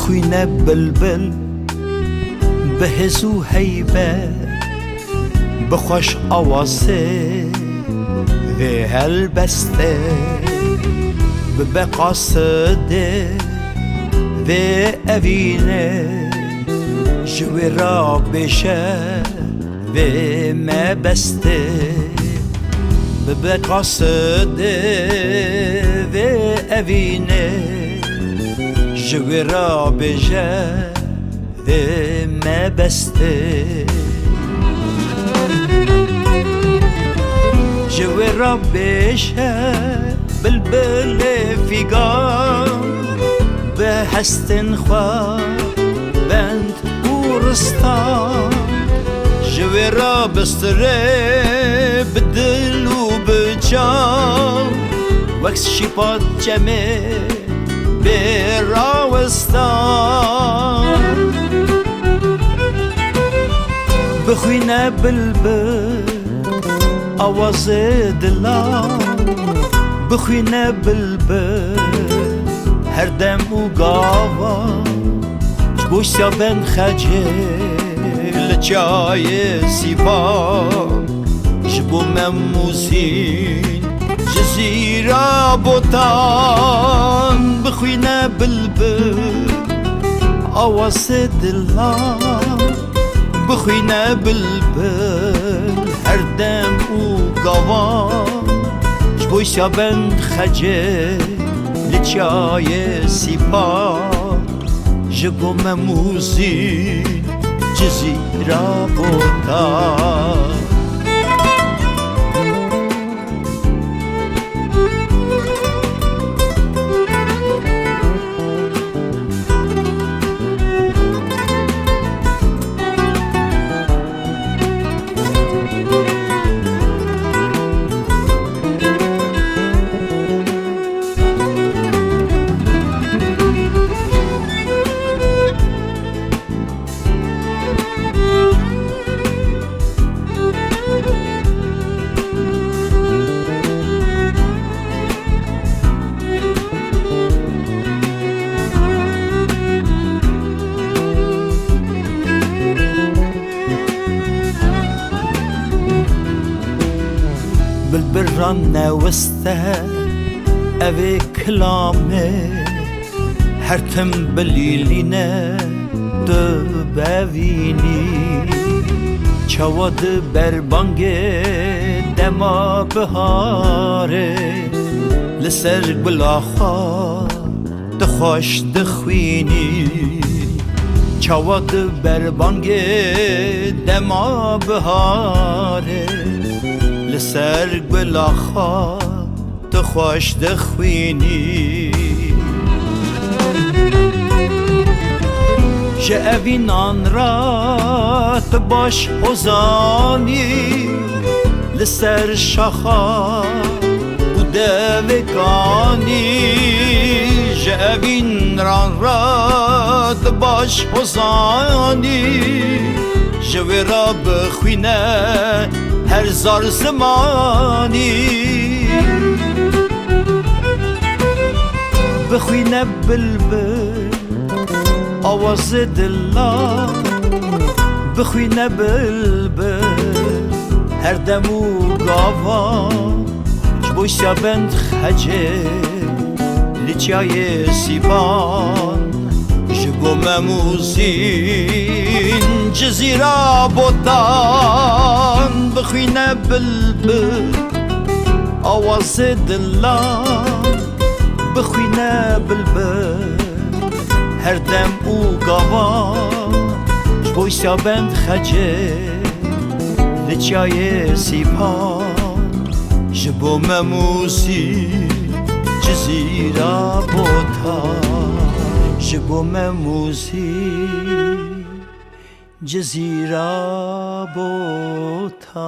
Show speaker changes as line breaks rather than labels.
بخوينه بلبل بهزو هيبة بخوش آوازه و هلبسته بقصده و اوینه جوی را بشه و مبسته بقصده و اوینه جوی را بشه و مبسته جوی را بشه بلبل فیگان به هستن خواه بند اورستان جوی را بستره بدل و بجان وکس شیپات جمه به راوستان بخوینه بلبل آواز دلان بخوینه بلبل هر دم و گاوا گوشتا بن خجل چای سیپا جبو مموزین جزیرا بوتان بخوینه بلبل آواز دلان بخوینه بلبل هر دم و گاوا گوشتا بن خجل چای سیپا جبو مموزی جزیرا بوتا بلبران نوسته اوی کلامه هر تم بلیلینه دو بوینی چواد بربانگ دما بهاره لسر گلاخا دخوش دخوینی چواد بربانگ دما بهاره لسر گلاخا تو خوش دخوینی جه اوینان را تو باش حزانی لسر شخا و دوگانی جه اوینان را تو باش حزانی جوی را بخوینه هر زار زمانی بخوینه بلبل آواز دلا بخوینه بلبل هر دم و گاوا جبوشا بند خجل لچای سیبان جبو مموزین جزیرا بوتان بخوینه بلبل آواز دلان بخوینه بلبل هر دم او گاوا جبوشا بند خجل لچای سیبان جبو مموزین جزیرا بوتان جبو مموزی جزیرا بوتان